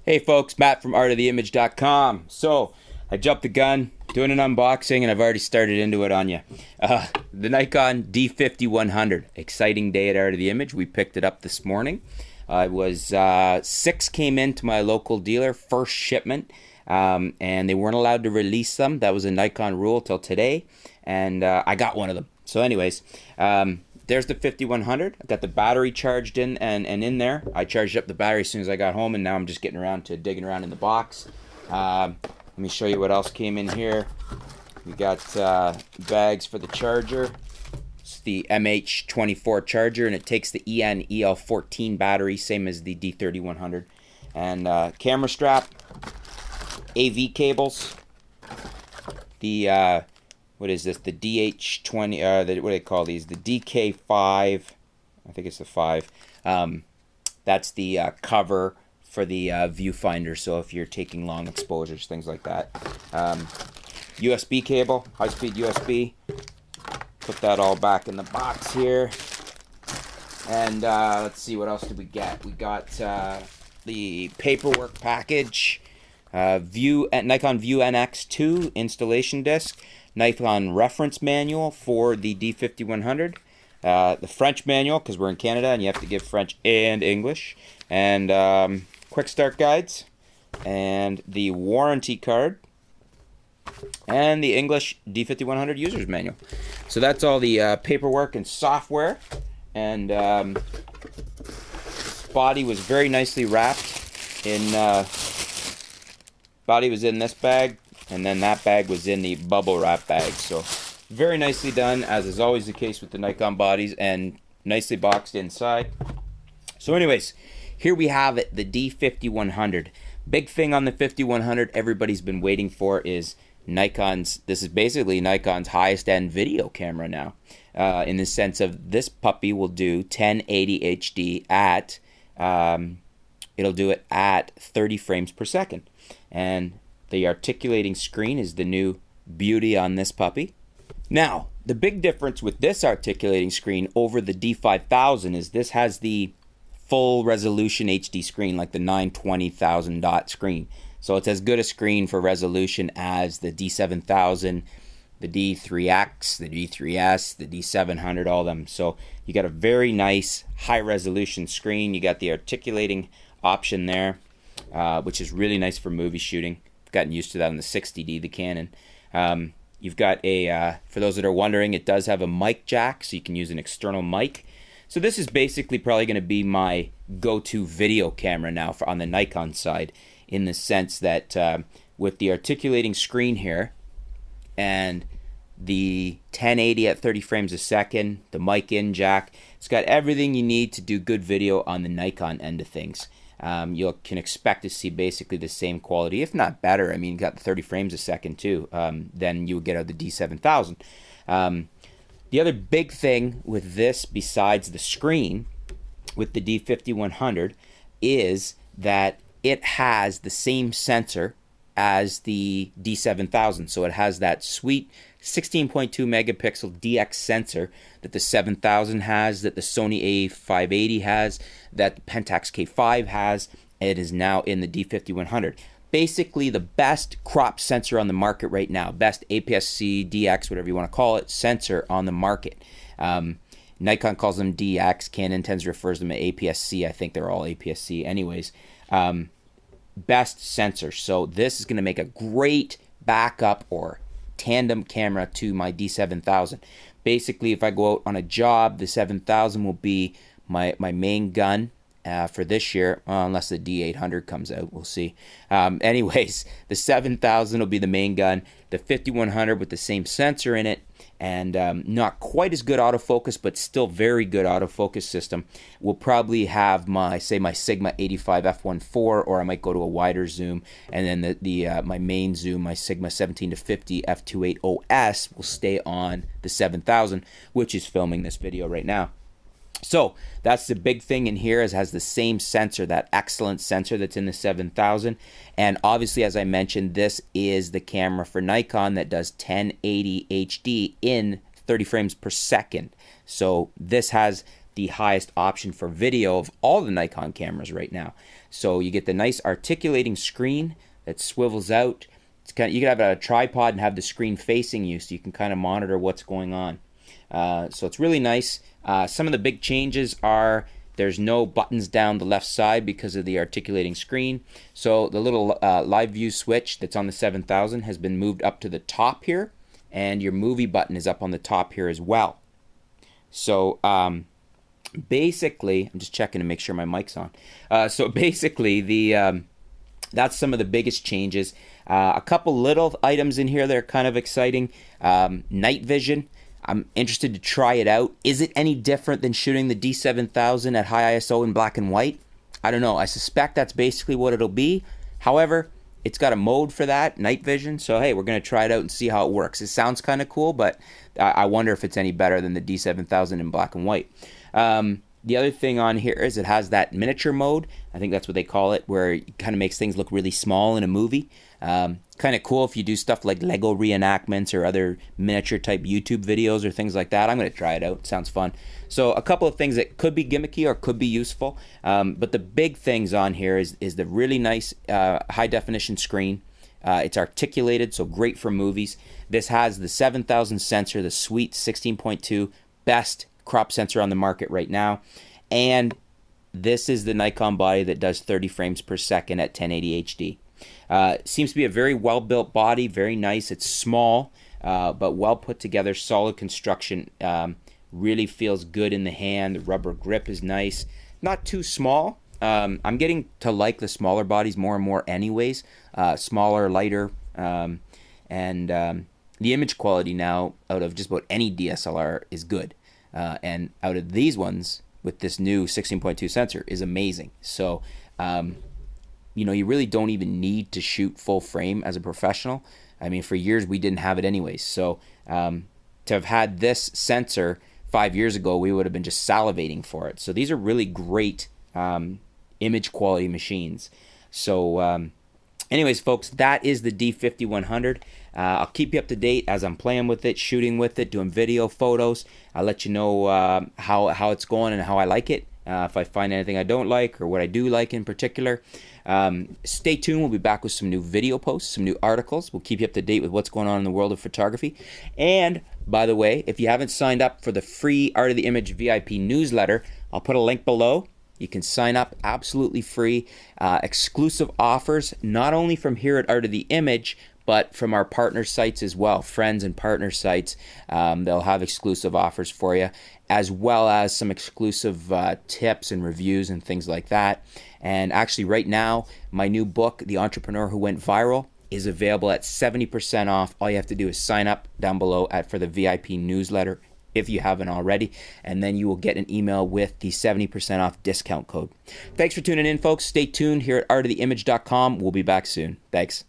Hey folks, Matt from artoftheimage.com. So, I jumped the gun, doing an unboxing, and I've already started into it on you. The Nikon D5100. Exciting day at Art of the Image. We picked it up this morning. It was 6 came into my local dealer, first shipment, and they weren't allowed to release them. That was a Nikon rule till today, and I got one of them. So anyways, there's the 5100. I got the battery charged in and in there. I charged up the battery as soon as I got home, and now I'm just getting around to digging around in the box. Let me show you what else came in here. We got bags for the charger. It's the MH24 charger, and it takes the EN-EL14 battery, same as the D3100. And camera strap, AV cables, the what is this? The DH20, what do they call these? The DK5, I think it's the 5. That's the cover for the viewfinder, so if you're taking long exposures, things like that. USB cable, high-speed USB. Put that all back in the box here. And let's see, what else did we get? We got the paperwork package, Nikon View NX2 installation disc, Nikon reference manual for the D5100, the French manual, because we're in Canada and you have to give French and English, and quick start guides, and the warranty card, and the English D5100 user's manual. So that's all the paperwork and software, and body was very nicely wrapped in, body was in this bag, and then that bag was in the bubble wrap bag. So very nicely done, as is always the case with the Nikon bodies, and nicely boxed inside. So anyways, here we have it, the D5100. Big thing on the 5100 everybody's been waiting for is Nikon's, this is basically Nikon's highest end video camera now, in the sense of this puppy will do 1080 HD at, it'll do it at 30 frames per second. And the articulating screen is the new beauty on this puppy. Now, the big difference with this articulating screen over the D5000 is this has the full resolution HD screen, like the 920,000 dot screen. So it's as good a screen for resolution as the D7000, the D3X, the D3S, the D700, all of them. So you got a very nice high resolution screen. You got the articulating option there, which is really nice for movie shooting. I've gotten used to that on the 60D, the Canon. You've got a, for those that are wondering, it does have a mic jack, so you can use an external mic. So this is basically probably going to be my go-to video camera now for on the Nikon side, in the sense that with the articulating screen here and the 1080 at 30 frames a second, the mic in jack, it's got everything you need to do good video on the Nikon end of things. You can expect to see basically the same quality, if not better. I mean, you got the 30 frames a second too, than you would get out of the D7000. The other big thing with this, besides the screen, with the D5100, is that it has the same sensor as the D7000. So it has that sweet 16.2 megapixel DX sensor that the 7000 has, that the Sony A580 has, that the Pentax K5 has. It is now in the D5100. Basically the best crop sensor on the market right now, best APS-C, DX, whatever you want to call it, sensor on the market. Nikon calls them DX, Canon refers them to APS-C. I think they're all APS-C anyways. Best sensor. So this is going to make a great backup or tandem camera to my D7000. Basically, if I go out on a job, the 7000 will be my main gun for this year, unless the D800 comes out, we'll see. Anyways, the 7000 will be the main gun. The 5100 with the same sensor in it, and not quite as good autofocus, but still very good autofocus system, will probably have my Sigma 85 f1.4, or I might go to a wider zoom, and then my main zoom, my Sigma 17 to 50 f2.8 will stay on the 7000, which is filming this video right now. So that's the big thing in here, is it has the same sensor, that excellent sensor that's in the 7000. And obviously, as I mentioned, this is the camera for Nikon that does 1080 HD in 30 frames per second. So this has the highest option for video of all the Nikon cameras right now. So you get the nice articulating screen that swivels out. It's kind of, you can have a tripod and have the screen facing you, so you can kind of monitor what's going on. So it's really nice. Some of the big changes are there's no buttons down the left side because of the articulating screen. So the little live view switch that's on the 7000 has been moved up to the top here, and your movie button is up on the top here as well. So basically, I'm just checking to make sure my mic's on. So basically, that's some of the biggest changes. A couple little items in here that are kind of exciting. Night vision. I'm interested to try it out. Is it any different than shooting the D7000 at high ISO in black and white? I don't know. I suspect that's basically what it'll be. However, it's got a mode for that, night vision. So, hey, we're going to try it out and see how it works. It sounds kind of cool, but I wonder if it's any better than the D7000 in black and white. The other thing on here is it has that miniature mode. I think that's what they call it, where it kind of makes things look really small in a movie. Kind of cool if you do stuff like Lego reenactments or other miniature type YouTube videos or things like that. I'm going to try it out. It sounds fun. So a couple of things that could be gimmicky or could be useful. But the big things on here is the really nice high definition screen. It's articulated, so great for movies. This has the 7000 sensor, the sweet 16.2, best crop sensor on the market right now. And this is the Nikon body that does 30 frames per second at 1080 HD. Seems to be a very well built body, very nice. It's small, but well put together, solid construction. Really feels good in the hand. The rubber grip is nice, not too small. I'm getting to like the smaller bodies more and more anyways. Smaller, lighter, and the image quality now out of just about any DSLR is good. And out of these ones with this new 16.2 sensor is amazing. So, you know, you really don't even need to shoot full frame as a professional. I mean, for years we didn't have it anyways. So to have had this sensor 5 years ago, we would have been just salivating for it. So these are really great image quality machines. So anyways, folks, that is the D5100. I'll keep you up to date as I'm playing with it, shooting with it, doing video, photos. I'll let you know how it's going and how I like it. If I find anything I don't like or what I do like in particular. Stay tuned. We'll be back with some new video posts, some new articles. We'll keep you up to date with what's going on in the world of photography. And, by the way, if you haven't signed up for the free Art of the Image VIP newsletter, I'll put a link below. You can sign up absolutely free. Exclusive offers, not only from here at Art of the Image, but from our partner sites as well, friends and partner sites. They'll have exclusive offers for you, as well as some exclusive tips and reviews and things like that. And actually right now, my new book, The Entrepreneur Who Went Viral, is available at 70% off. All you have to do is sign up down below for the VIP newsletter if you haven't already, and then you will get an email with the 70% off discount code. Thanks for tuning in, folks. Stay tuned here at artoftheimage.com. We'll be back soon. Thanks.